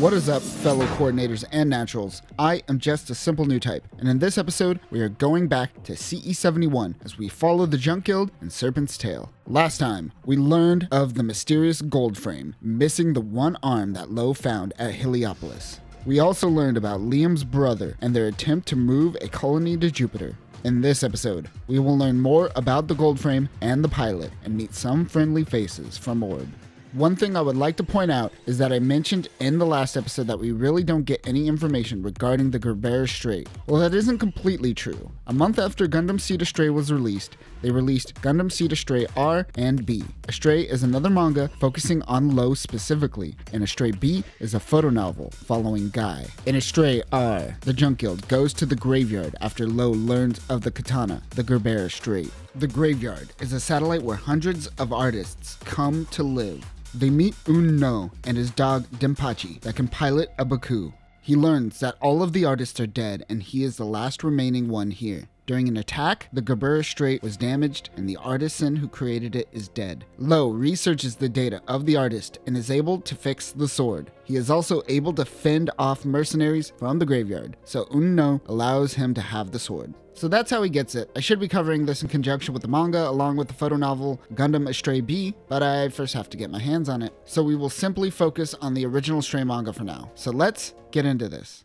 What is up, fellow coordinators and naturals? I am just a simple new type, and in this episode, we are going back to CE71 as we follow the Junk Guild and Serpent's Tail. Last time, we learned of the mysterious gold frame, missing the one arm that Lowe found at Heliopolis. We also learned about Liam's brother and their attempt to move a colony to Jupiter. In this episode, we will learn more about the gold frame and the pilot, and meet some friendly faces from Orb. One thing I would like to point out is that I mentioned in the last episode that we really don't get any information regarding the Gerber Strait. Well, that isn't completely true. A month after Gundam Seed Astray was released, they released Gundam Seed Astray R and B. Astray is another manga focusing on Lowe specifically, and Astray B is a photonovel following Guy. In Astray R, the Junk Guild goes to the graveyard after Lowe learns of the katana, the Gerber Strait. The graveyard is a satellite where hundreds of artists come to live. They meet No and his dog Denpachi that can pilot a Baku. He learns that all of the artists are dead and he is the last remaining one here. During an attack, the Gerber Strait was damaged and the artisan who created it is dead. Lowe researches the data of the artist and is able to fix the sword. He is also able to fend off mercenaries from the graveyard, so No allows him to have the sword. So that's how he gets it. I should be covering this in conjunction with the manga along with the photonovel Gundam Astray B, but I first have to get my hands on it. So we will simply focus on the original Astray manga for now. So let's get into this.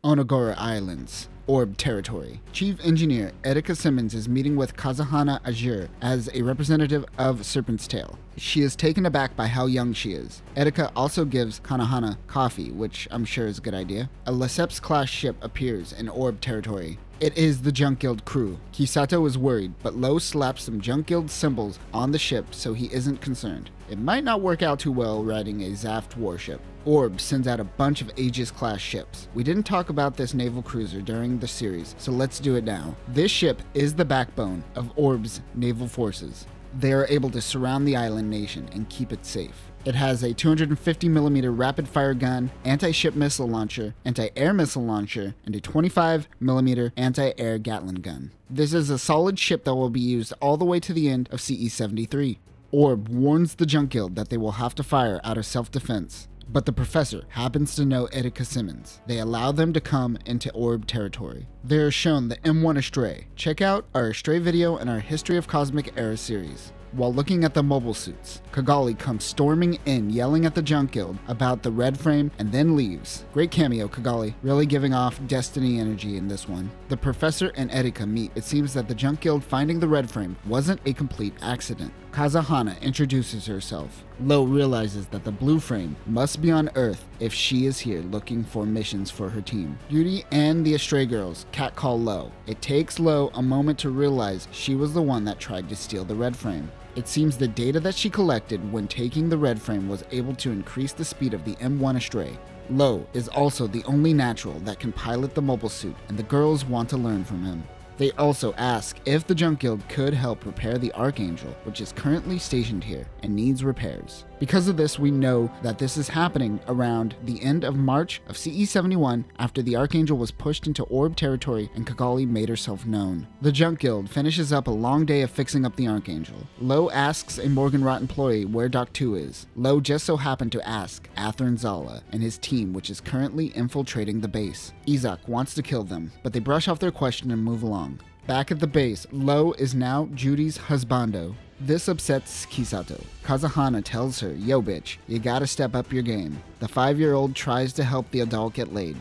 Onogoro Islands, Orb Territory. Chief Engineer Erika Simmons is meeting with Kazahana Azure as a representative of Serpent's Tail. She is taken aback by how young she is. Erika also gives Kanahana coffee, which I'm sure is a good idea. A Lesseps-class ship appears in Orb Territory. It is the Junk Guild crew. Kisato is worried, but Lowe slaps some Junk Guild symbols on the ship so he isn't concerned. It might not work out too well riding a Zaft warship. Orb sends out a bunch of Aegis-class ships. We didn't talk about this naval cruiser during the series, so let's do it now. This ship is the backbone of Orb's naval forces. They are able to surround the island nation and keep it safe. It has a 250mm rapid-fire gun, anti-ship missile launcher, anti-air missile launcher, and a 25mm anti-air Gatling gun. This is a solid ship that will be used all the way to the end of CE73. Orb warns the Junk Guild that they will have to fire out of self-defense, but the professor happens to know Erika Simmons. They allow them to come into Orb territory. They are shown the M1 Astray. Check out our Astray video and our History of Cosmic Era series. While looking at the mobile suits, Kigali comes storming in yelling at the Junk Guild about the red frame and then leaves. Great cameo, Kigali, really giving off Destiny energy in this one. The professor and Erika meet. It seems that the Junk Guild finding the red frame wasn't a complete accident. Kazahana introduces herself. Lowe realizes that the blue frame must be on Earth if she is here looking for missions for her team. Beauty and the Astray girls catcall Lowe. It takes Lowe a moment to realize she was the one that tried to steal the red frame. It seems the data that she collected when taking the red frame was able to increase the speed of the M1 Astray. Lowe is also the only natural that can pilot the mobile suit, and the girls want to learn from him. They also ask if the Junk Guild could help repair the Archangel, which is currently stationed here and needs repairs. Because of this, we know that this is happening around the end of March of CE71 after the Archangel was pushed into Orb territory and Kigali made herself known. The Junk Guild finishes up a long day of fixing up the Archangel. Lowe asks a Morgenrot employee where Doc 2 is. Lowe just so happened to ask Athrun Zala and his team, which is currently infiltrating the base. Izak wants to kill them, but they brush off their question and move along. Back at the base, Lowe is now Judy's husbando. This upsets Kisato. Kazahana tells her, "Yo bitch, you gotta step up your game." The 5-year-old tries to help the adult get laid.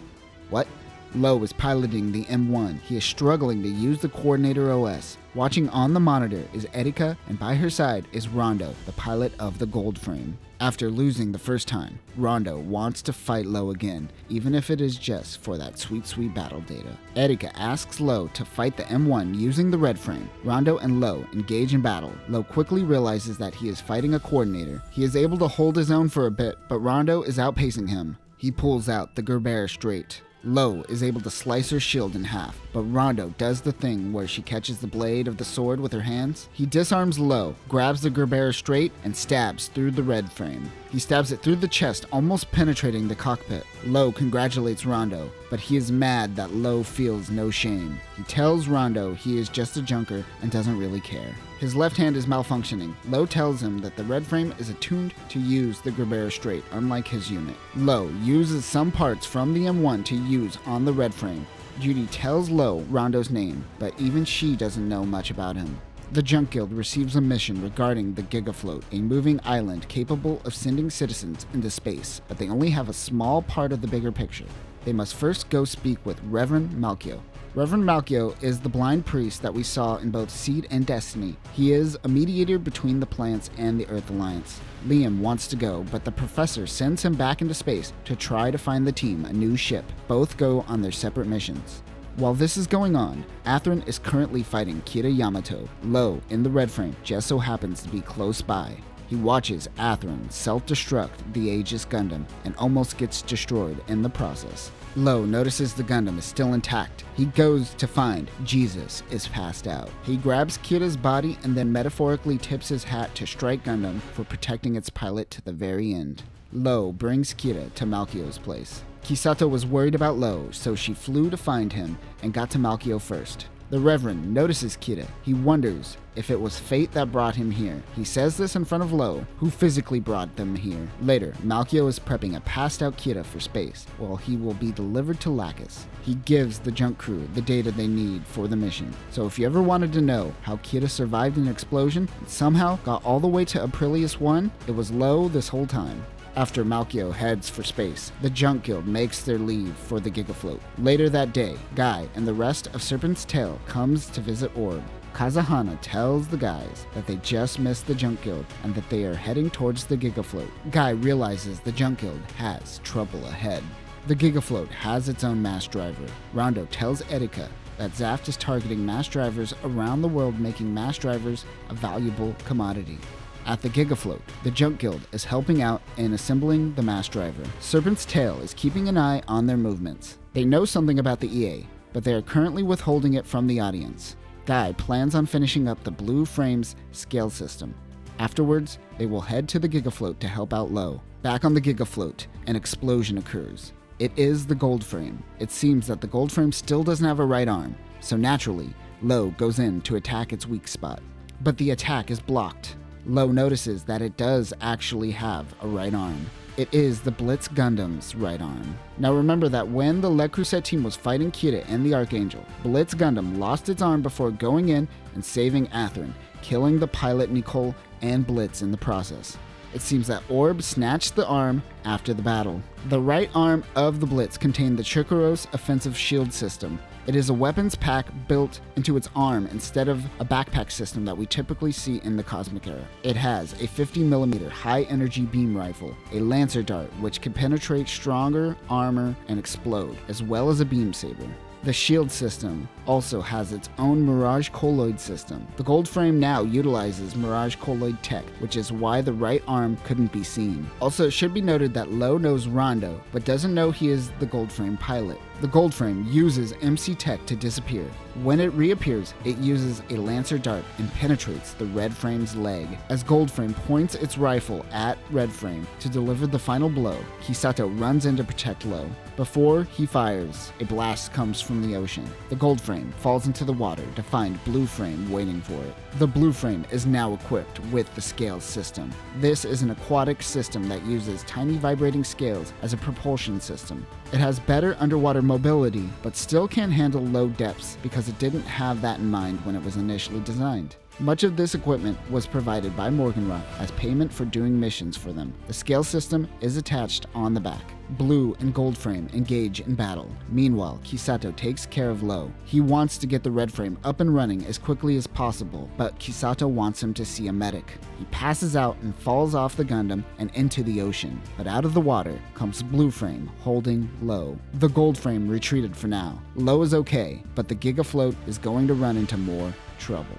What? Lowe is piloting the M1. He is struggling to use the coordinator OS. Watching on the monitor is Erika, and by her side is Rondo, the pilot of the gold frame. After losing the first time, Rondo wants to fight Lowe again, even if it is just for that sweet battle data. Erika asks Lowe to fight the M1 using the red frame. Rondo and Lowe engage in battle. Lowe quickly realizes that he is fighting a coordinator. He is able to hold his own for a bit, but Rondo is outpacing him. He pulls out the Gerber Strait. Lowe is able to slice her shield in half, but Rondo does the thing where she catches the blade of the sword with her hands. He disarms Lowe, grabs the Gerber Strait, and stabs through the red frame. He stabs it through the chest, almost penetrating the cockpit. Lowe congratulates Rondo. but he is mad that Lowe feels no shame. He tells Rondo he is just a junker and doesn't really care. His left hand is malfunctioning. Lowe tells him that the red frame is attuned to use the Grabera straight, unlike his unit. Lowe uses some parts from the M1 to use on the red frame. Judy tells Lowe Rondo's name, but even she doesn't know much about him. The Junk Guild receives a mission regarding the Gigafloat, a moving island capable of sending citizens into space, but they only have a small part of the bigger picture. They must first go speak with Reverend Malchio. Reverend Malchio is the blind priest that we saw in both Seed and Destiny. He is a mediator between the plants and the Earth Alliance. Liam wants to go, but the professor sends him back into space to try to find the team a new ship. Both go on their separate missions. While this is going on, Athrun is currently fighting Kira Yamato. Lowe, in the red frame, just so happens to be close by. He watches Athrun self-destruct the Aegis Gundam and almost gets destroyed in the process. Lowe notices the Gundam is still intact. He goes to find Jesus is passed out. He grabs Kira's body and then metaphorically tips his hat to strike Gundam for protecting its pilot to the very end. Lowe brings Kira to Malchio's place. Kisato was worried about Lowe, so she flew to find him and got to Malchio first. The Reverend notices Kira. He wonders if it was fate that brought him here. He says this in front of Lowe, who physically brought them here. Later, Malchio is prepping a passed-out Kira for space, while he will be delivered to Lacus. He gives the junk crew the data they need for the mission. So if you ever wanted to know how Kira survived an explosion and somehow got all the way to Aprillius 1, it was Lowe this whole time. After Malchio heads for space, the Junk Guild makes their leave for the Gigafloat. Later that day, Guy and the rest of Serpent's Tail comes to visit Orb. Kazahana tells the guys that they just missed the Junk Guild and that they are heading towards the Gigafloat. Guy realizes the Junk Guild has trouble ahead. The Gigafloat has its own mass driver. Rondo tells Erika that Zaft is targeting mass drivers around the world, making mass drivers a valuable commodity. At the Gigafloat, the Junk Guild is helping out in assembling the mass driver. Serpent's Tail is keeping an eye on their movements. They know something about the EA, but they are currently withholding it from the audience. Guy plans on finishing up the Blue Frame's scale system. Afterwards, they will head to the Gigafloat to help out Lowe. Back on the Gigafloat, an explosion occurs. It is the Gold Frame. It seems that the Gold Frame still doesn't have a right arm, so naturally, Lowe goes in to attack its weak spot. But the attack is blocked. Lowe notices that it does actually have a right arm. It is the Blitz Gundam's right arm. Now remember that when the Le Creuset team was fighting Kira and the Archangel, Blitz Gundam lost its arm before going in and saving Athrun, killing the pilot Nicole and Blitz in the process. It seems that Orb snatched the arm after the battle. The right arm of the Blitz contained the Chikuros offensive shield system. It is a weapons pack built into its arm instead of a backpack system that we typically see in the Cosmic Era. It has a 50mm high-energy beam rifle, a Lancer dart which can penetrate stronger armor and explode, as well as a beam saber. The shield system also has its own Mirage Colloid system. The Gold Frame now utilizes Mirage Colloid tech, which is why the right arm couldn't be seen. Also, it should be noted that Lowe knows Rondo, but doesn't know he is the Gold Frame pilot. The Gold Frame uses MC Tech to disappear. When it reappears, it uses a Lancer dart and penetrates the Red Frame's leg. As Gold Frame points its rifle at Red Frame to deliver the final blow, Kisato runs in to protect Lowe. Before he fires, a blast comes from the ocean. The Gold Frame falls into the water to find Blue Frame waiting for it. The Blue Frame is now equipped with the scales system. This is an aquatic system that uses tiny vibrating scales as a propulsion system. It has better underwater mobility, but still can't handle low depths because it didn't have that in mind when it was initially designed. Much of this equipment was provided by Morganrock as payment for doing missions for them. The scale system is attached on the back. Blue and Gold Frame engage in battle. Meanwhile, Kisato takes care of Lowe. He wants to get the Red Frame up and running as quickly as possible, but Kisato wants him to see a medic. He passes out and falls off the Gundam and into the ocean, but out of the water comes Blue Frame holding Lowe. The Gold Frame retreated for now. Lowe is okay, but the Gigafloat is going to run into more trouble.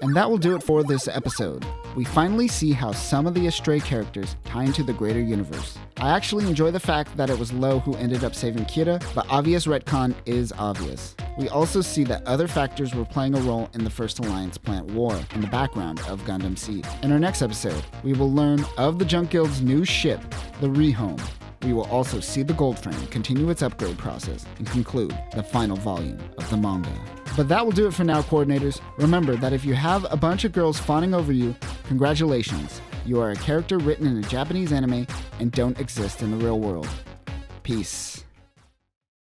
And that will do it for this episode. We finally see how some of the Astray characters tie into the greater universe. I actually enjoy the fact that it was Lowe who ended up saving Kira, but obvious retcon is obvious. We also see that other factors were playing a role in the First Alliance plant war in the background of Gundam Seed. In our next episode, we will learn of the Junk Guild's new ship, the Rehome. we will also see the gold frame continue its upgrade process and conclude the final volume of the manga. But that will do it for now, coordinators. Remember that if you have a bunch of girls fawning over you, congratulations. You are a character written in a Japanese anime and don't exist in the real world. Peace.